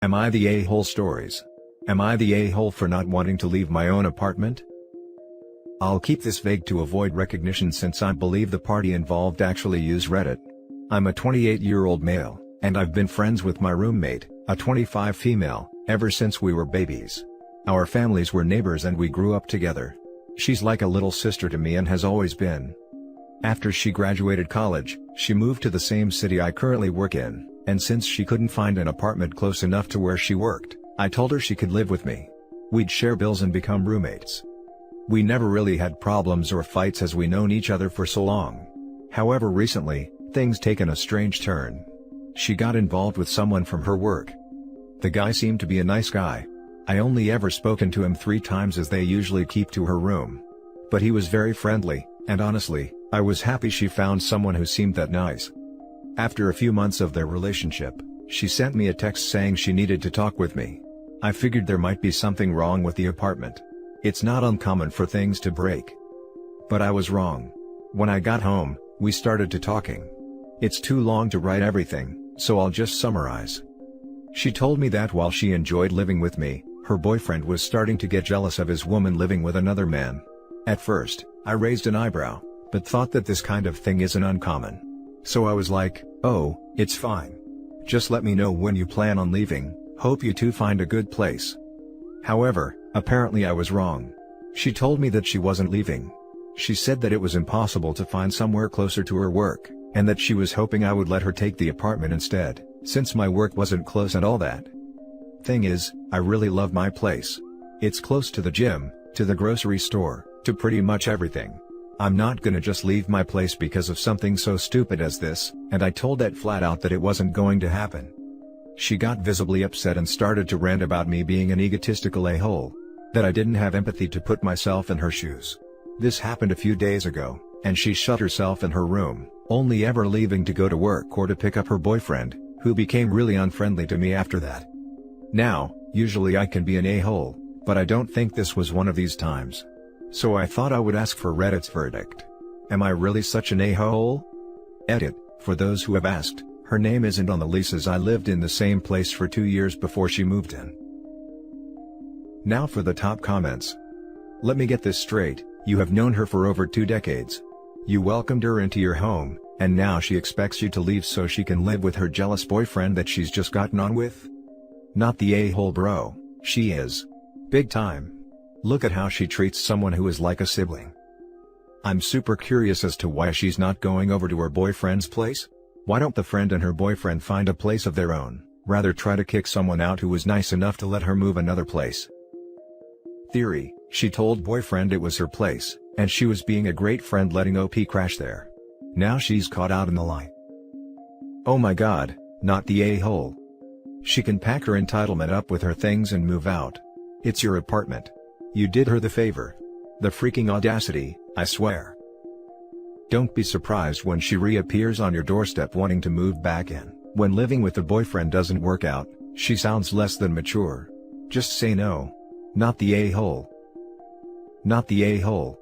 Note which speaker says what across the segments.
Speaker 1: Am I the a-hole stories? Am I the a-hole for not wanting to leave my own apartment? I'll keep this vague to avoid recognition since I believe the party involved actually use Reddit. I'm a 28-year-old male, and I've been friends with my roommate, a 25 female, ever since we were babies. Our families were neighbors and we grew up together. She's like a little sister to me and has always been. After she graduated college, she moved to the same city I currently work in, and since she couldn't find an apartment close enough to where she worked, I told her she could live with me. We'd share bills and become roommates. We never really had problems or fights as we known each other for so long. However, recently, things taken a strange turn. She got involved with someone from her work. The guy seemed to be a nice guy. I only ever spoken to him 3 times as they usually keep to her room. But he was very friendly, and honestly, I was happy she found someone who seemed that nice. After a few months of their relationship, she sent me a text saying she needed to talk with me. I figured there might be something wrong with the apartment. It's not uncommon for things to break. But I was wrong. When I got home, we started to talking. It's too long to write everything, so I'll just summarize. She told me that while she enjoyed living with me, her boyfriend was starting to get jealous of his woman living with another man. At first, I raised an eyebrow, but thought that this kind of thing isn't uncommon. So I was like, oh, it's fine. Just let me know when you plan on leaving, hope you two find a good place. However, apparently I was wrong. She told me that she wasn't leaving. She said that it was impossible to find somewhere closer to her work, and that she was hoping I would let her take the apartment instead, since my work wasn't close and all that. Thing is, I really love my place. It's close to the gym, to the grocery store, to pretty much everything. I'm not gonna just leave my place because of something so stupid as this, and I told that flat out that it wasn't going to happen. She got visibly upset and started to rant about me being an egotistical a-hole. That I didn't have empathy to put myself in her shoes. This happened a few days ago, and she shut herself in her room, only ever leaving to go to work or to pick up her boyfriend, who became really unfriendly to me after that. Now, usually I can be an a-hole, but I don't think this was one of these times. So I thought I would ask for Reddit's verdict. Am I really such an a-hole? Edit, for those who have asked, her name isn't on the lease as I lived in the same place for 2 years before she moved in. Now for the top comments. Let me get this straight, you have known her for over 2 decades. You welcomed her into your home, and now she expects you to leave so she can live with her jealous boyfriend that she's just gotten on with? Not the a-hole bro, she is. Big time. Look at how she treats someone who is like a sibling. I'm super curious as to why she's not going over to her boyfriend's place. Why don't the friend and her boyfriend find a place of their own, rather try to kick someone out who was nice enough to let her move another place? Theory, she told boyfriend it was her place, and she was being a great friend letting OP crash there. Now she's caught out in the lie. Oh my god, not the a-hole. She can pack her entitlement up with her things and move out. It's your apartment. You did her the favor. The freaking audacity, I swear. Don't be surprised when she reappears on your doorstep wanting to move back in. When living with the boyfriend doesn't work out, she sounds less than mature. Just say no. Not the a-hole. Not the a-hole.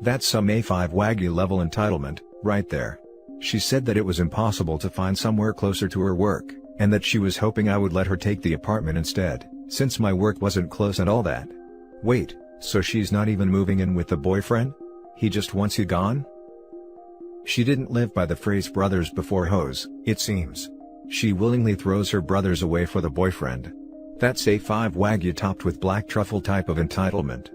Speaker 1: That's some A5 Wagyu level entitlement, right there. She said that it was impossible to find somewhere closer to her work, and that she was hoping I would let her take the apartment instead, since my work wasn't close and all that. Wait, so she's not even moving in with the boyfriend? He just wants you gone? She didn't live by the phrase brothers before hoes, it seems. She willingly throws her brothers away for the boyfriend. That's A5 Wagyu topped with black truffle type of entitlement.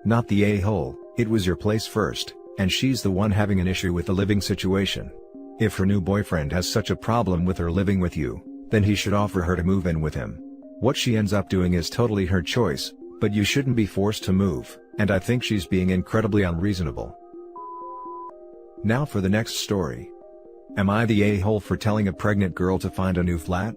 Speaker 1: Not the a-hole, it was your place first, and she's the one having an issue with the living situation. If her new boyfriend has such a problem with her living with you, then he should offer her to move in with him. What she ends up doing is totally her choice, but you shouldn't be forced to move, and I think she's being incredibly unreasonable. Now for the next story. Am I the a-hole for telling a pregnant girl to find a new flat?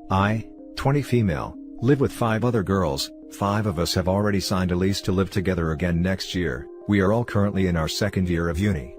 Speaker 1: I, 20 female, live with 5 other girls. 5 of us have already signed a lease to live together again next year. We are all currently in our 2nd year of uni.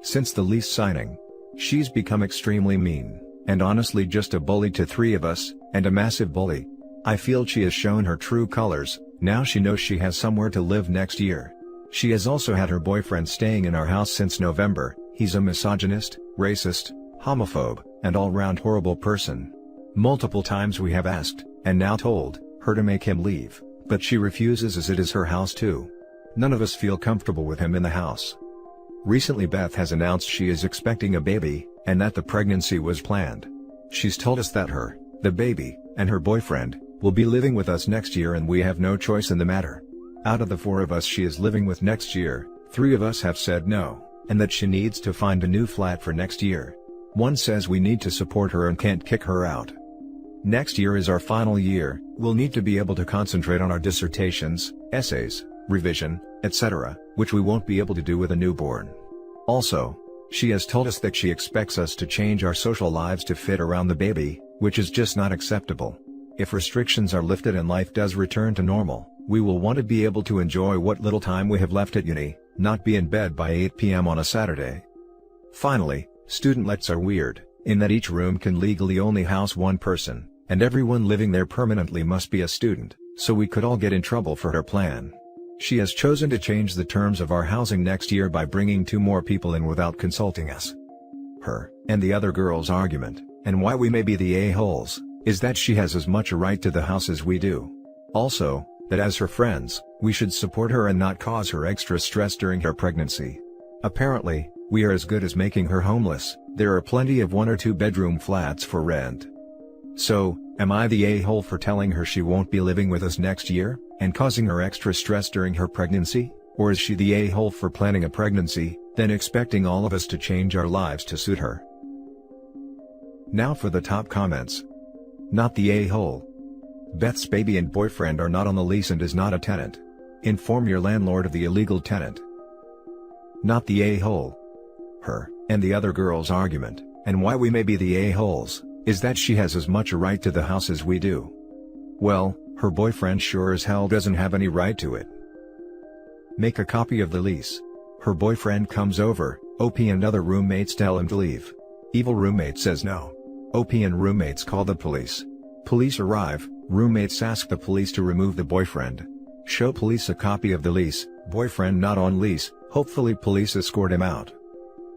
Speaker 1: Since the lease signing, she's become extremely mean, and honestly just a bully to 3 of us, and a massive bully. I feel she has shown her true colors. Now she knows she has somewhere to live next year. She has also had her boyfriend staying in our house since November. He's a misogynist, racist, homophobe, and all-round horrible person. Multiple times we have asked, and now told, her to make him leave, but she refuses as it is her house too. None of us feel comfortable with him in the house. Recently Beth has announced she is expecting a baby, and that the pregnancy was planned. She's told us that her, the baby, and her boyfriend, will be living with us next year and we have no choice in the matter. Out of the 4 of us she is living with next year, 3 of us have said no, and that she needs to find a new flat for next year. One says we need to support her and can't kick her out. Next year is our final year, we'll need to be able to concentrate on our dissertations, essays, revision, etc., which we won't be able to do with a newborn. Also, she has told us that she expects us to change our social lives to fit around the baby, which is just not acceptable. If restrictions are lifted and life does return to normal, we will want to be able to enjoy what little time we have left at uni, not be in bed by 8 p.m. on a Saturday. Finally, student-lets are weird, in that each room can legally only house one person, and everyone living there permanently must be a student, so we could all get in trouble for her plan. She has chosen to change the terms of our housing next year by bringing 2 more people in without consulting us. Her, and the other girl's argument, and why we may be the a-holes, is that she has as much a right to the house as we do. Also, that as her friends, we should support her and not cause her extra stress during her pregnancy. Apparently, we are as good as making her homeless, there are plenty of 1 or 2 bedroom flats for rent. So, am I the a-hole for telling her she won't be living with us next year, and causing her extra stress during her pregnancy? Or is she the a-hole for planning a pregnancy, then expecting all of us to change our lives to suit her? Now for the top comments. Not the a-hole. Beth's baby and boyfriend are not on the lease and is not a tenant. Inform your landlord of the illegal tenant. Not the a-hole. Her, and the other girl's argument, and why we may be the a-holes, is that she has as much a right to the house as we do. Well, her boyfriend sure as hell doesn't have any right to it. Make a copy of the lease. Her boyfriend comes over, OP and other roommates tell him to leave. Evil roommate says no. OP and roommates call the police. Police arrive, roommates ask the police to remove the boyfriend. Show police a copy of the lease, boyfriend not on lease, hopefully police escort him out.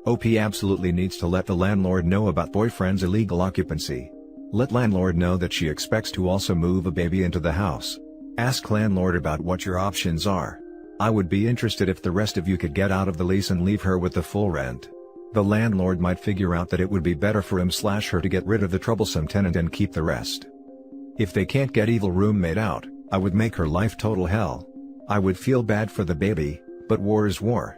Speaker 1: OP absolutely needs to let the landlord know about boyfriend's illegal occupancy. Let landlord know that she expects to also move a baby into the house. Ask landlord about what your options are. I would be interested if the rest of you could get out of the lease and leave her with the full rent. The landlord might figure out that it would be better for him/her to get rid of the troublesome tenant and keep the rest. If they can't get evil roommate out, I would make her life total hell. I would feel bad for the baby, but war is war.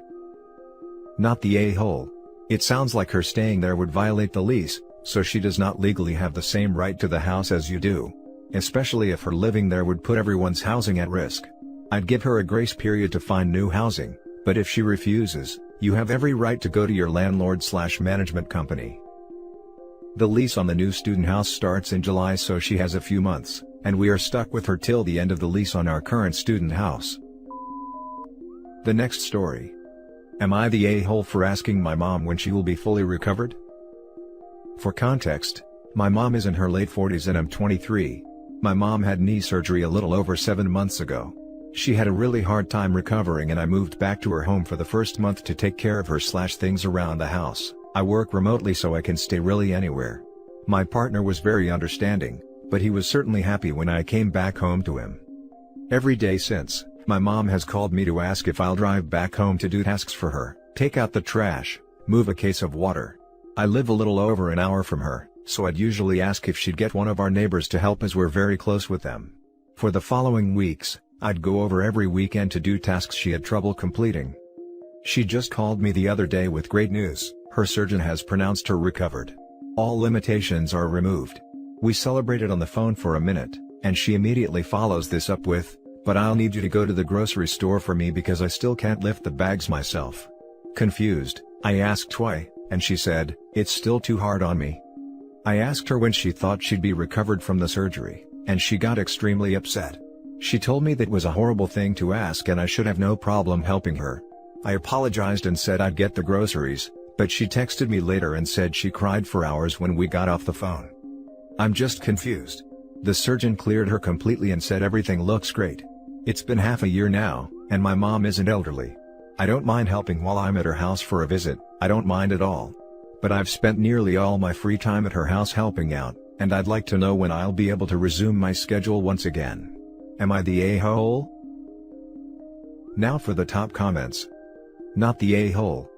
Speaker 1: Not the a-hole. It sounds like her staying there would violate the lease, so she does not legally have the same right to the house as you do. Especially if her living there would put everyone's housing at risk. I'd give her a grace period to find new housing, but if she refuses, you have every right to go to your landlord/management company. The lease on the new student house starts in July, so she has a few months, and we are stuck with her till the end of the lease on our current student house. The next story. Am I the a-hole for asking my mom when she will be fully recovered? For context, my mom is in her late 40s and I'm 23. My mom had knee surgery a little over 7 months ago. She had a really hard time recovering and I moved back to her home for the first month to take care of her/things around the house. I work remotely so I can stay really anywhere. My partner was very understanding, but he was certainly happy when I came back home to him. Every day since, my mom has called me to ask if I'll drive back home to do tasks for her, take out the trash, move a case of water. I live a little over an hour from her, so I'd usually ask if she'd get one of our neighbors to help as we're very close with them. For the following weeks, I'd go over every weekend to do tasks she had trouble completing. She just called me the other day with great news. Her surgeon has pronounced her recovered. All limitations are removed. We celebrated on the phone for a minute, and she immediately follows this up with, "But I'll need you to go to the grocery store for me because I still can't lift the bags myself." Confused, I asked why, and she said, "It's still too hard on me." I asked her when she thought she'd be recovered from the surgery, and she got extremely upset. She told me that was a horrible thing to ask and I should have no problem helping her. I apologized and said I'd get the groceries, but she texted me later and said she cried for hours when we got off the phone. I'm just confused. The surgeon cleared her completely and said everything looks great. It's been half a year now, and my mom isn't elderly. I don't mind helping while I'm at her house for a visit, I don't mind at all. But I've spent nearly all my free time at her house helping out, And I'd like to know when I'll be able to resume my schedule once again. Am I the a-hole? Now for the top comments. Not the a-hole.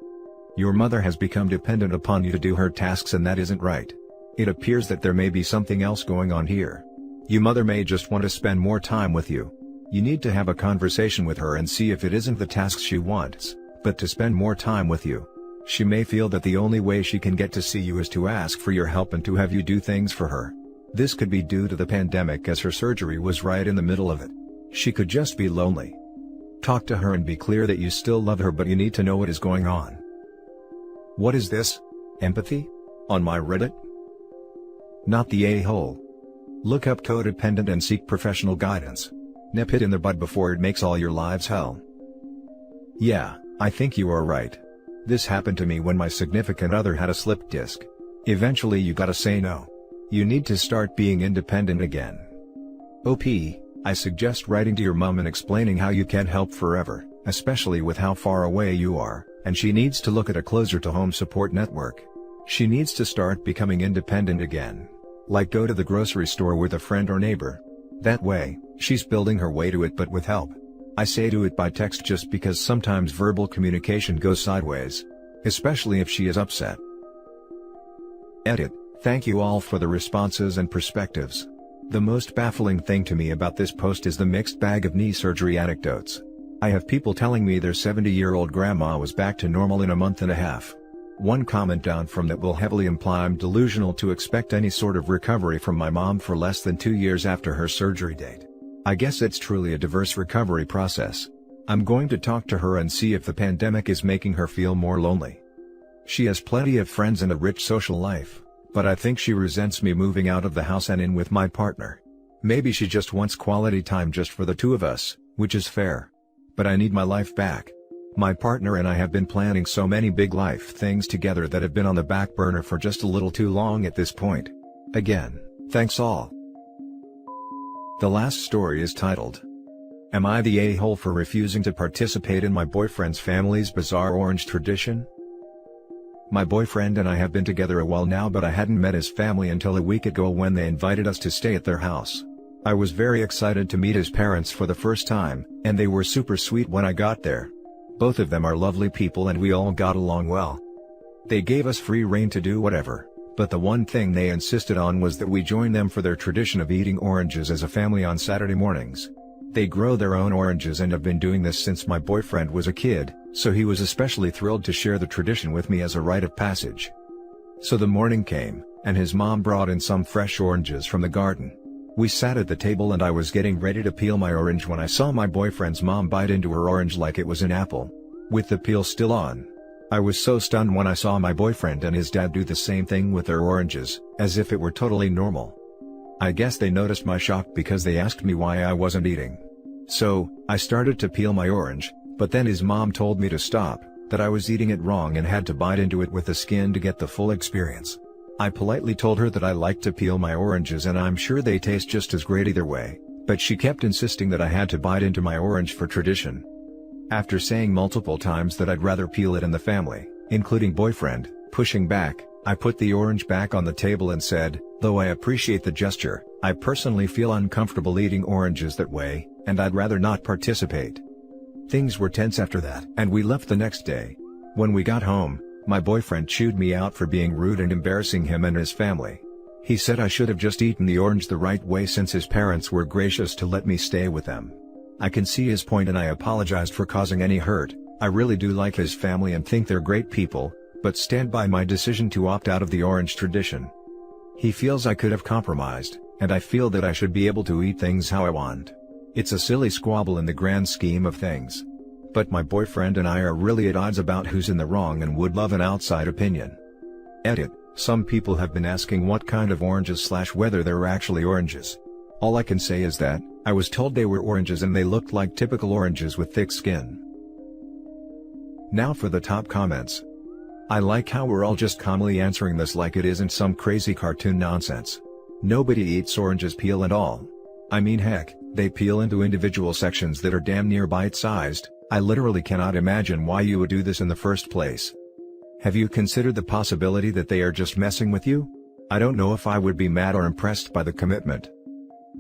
Speaker 1: Your mother has become dependent upon you to do her tasks, and that isn't right. It appears that there may be something else going on here. Your mother may just want to spend more time with you. You need to have a conversation with her and see if it isn't the tasks she wants, but to spend more time with you. She may feel that the only way she can get to see you is to ask for your help and to have you do things for her. This could be due to the pandemic, as her surgery was right in the middle of it. She could just be lonely. Talk to her and be clear that you still love her, but you need to know what is going on. What is this? Empathy? On my Reddit? Not the a-hole. Look up codependent and seek professional guidance. Nip it in the bud before it makes all your lives hell. Yeah, I think you are right. This happened to me when my significant other had a slip disc. Eventually you gotta say no. You need to start being independent again. OP, I suggest writing to your mom and explaining how you can't help forever, especially with how far away you are, and she needs to look at a closer to home support network. She needs to start becoming independent again. Like go to the grocery store with a friend or neighbor. That way, she's building her way to it, but with help. I say do it by text just because sometimes verbal communication goes sideways. Especially if she is upset. Edit. Thank you all for the responses and perspectives. The most baffling thing to me about this post is the mixed bag of knee surgery anecdotes. I have people telling me their 70-year-old grandma was back to normal in a month and a half. One comment down from that will heavily imply I'm delusional to expect any sort of recovery from my mom for less than 2 years after her surgery date. I guess it's truly a diverse recovery process. I'm going to talk to her and see if the pandemic is making her feel more lonely. She has plenty of friends and a rich social life, but I think she resents me moving out of the house and in with my partner. Maybe she just wants quality time just for the two of us, which is fair. But I need my life back. My partner and I have been planning so many big life things together that have been on the back burner for just a little too long at this point. Again, thanks all. The last story is titled, Am I the a-hole for refusing to participate in my boyfriend's family's bizarre orange tradition? My boyfriend and I have been together a while now, but I hadn't met his family until a week ago when they invited us to stay at their house. I was very excited to meet his parents for the first time, and they were super sweet when I got there. Both of them are lovely people and we all got along well. They gave us free rein to do whatever, but the one thing they insisted on was that we join them for their tradition of eating oranges as a family on Saturday mornings. They grow their own oranges and have been doing this since my boyfriend was a kid, so he was especially thrilled to share the tradition with me as a rite of passage. So the morning came, and his mom brought in some fresh oranges from the garden. We sat at the table and I was getting ready to peel my orange when I saw my boyfriend's mom bite into her orange like it was an apple, with the peel still on. I was so stunned when I saw my boyfriend and his dad do the same thing with their oranges, as if it were totally normal. I guess they noticed my shock because they asked me why I wasn't eating. So, I started to peel my orange, but then his mom told me to stop, that I was eating it wrong and had to bite into it with the skin to get the full experience. I politely told her that I like to peel my oranges and I'm sure they taste just as great either way, but she kept insisting that I had to bite into my orange for tradition. After saying multiple times that I'd rather peel it in the family, including boyfriend, pushing back, I put the orange back on the table and said, though I appreciate the gesture, I personally feel uncomfortable eating oranges that way, and I'd rather not participate. Things were tense after that, and we left the next day. When we got home, my boyfriend chewed me out for being rude and embarrassing him and his family. He said I should have just eaten the orange the right way since his parents were gracious to let me stay with them. I can see his point and I apologized for causing any hurt. I really do like his family and think they're great people, but stand by my decision to opt out of the orange tradition. He feels I could have compromised, and I feel that I should be able to eat things how I want. It's a silly squabble in the grand scheme of things. But my boyfriend and I are really at odds about who's in the wrong and would love an outside opinion. Edit. Some people have been asking what kind of oranges / whether they're actually oranges. All I can say is that, I was told they were oranges and they looked like typical oranges with thick skin. Now for the top comments. I like how we're all just calmly answering this like it isn't some crazy cartoon nonsense. Nobody eats oranges peel and all. I mean heck, they peel into individual sections that are damn near bite-sized. I literally cannot imagine why you would do this in the first place. Have you considered the possibility that they are just messing with you? I don't know if I would be mad or impressed by the commitment.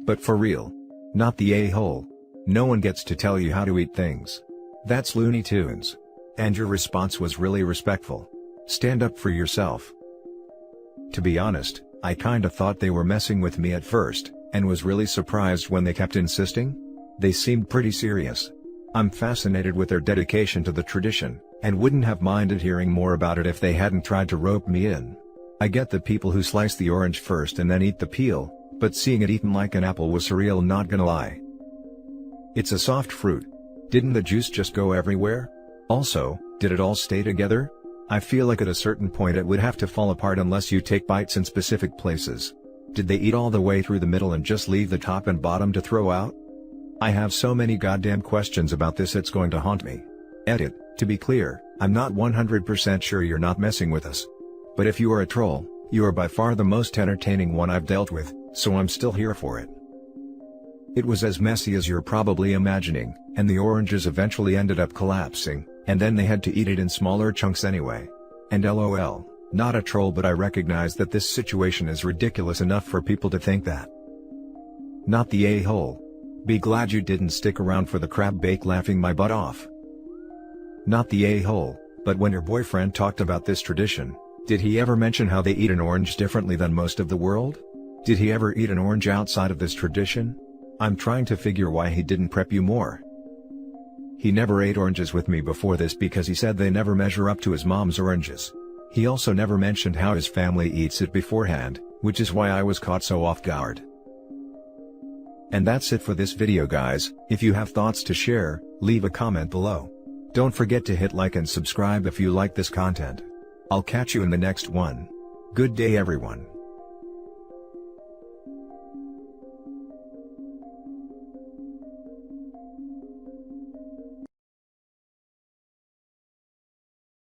Speaker 1: But for real. Not the a-hole. No one gets to tell you how to eat things. That's Looney Tunes. And your response was really respectful. Stand up for yourself. To be honest, I kinda thought they were messing with me at first, and was really surprised when they kept insisting. They seemed pretty serious. I'm fascinated with their dedication to the tradition, and wouldn't have minded hearing more about it if they hadn't tried to rope me in. I get the people who slice the orange first and then eat the peel, but seeing it eaten like an apple was surreal, not gonna lie. It's a soft fruit. Didn't the juice just go everywhere? Also, did it all stay together? I feel like at a certain point it would have to fall apart unless you take bites in specific places. Did they eat all the way through the middle and just leave the top and bottom to throw out? I have so many goddamn questions about this, it's going to haunt me. Edit, to be clear, I'm not 100% sure you're not messing with us. But if you are a troll, you are by far the most entertaining one I've dealt with, so I'm still here for it. It was as messy as you're probably imagining, and the oranges eventually ended up collapsing, and then they had to eat it in smaller chunks anyway. And LOL, not a troll, but I recognize that this situation is ridiculous enough for people to think that. Not the a-hole. Be glad you didn't stick around for the crab bake laughing my butt off. Not the a-hole, but when your boyfriend talked about this tradition, did he ever mention how they eat an orange differently than most of the world? Did he ever eat an orange outside of this tradition? I'm trying to figure why he didn't prep you more. He never ate oranges with me before this because he said they never measure up to his mom's oranges. He also never mentioned how his family eats it beforehand, which is why I was caught so off guard. And that's it for this video, guys. If you have thoughts to share, leave a comment below. Don't forget to hit like and subscribe if you like this content. I'll catch you in the next one. Good day, everyone.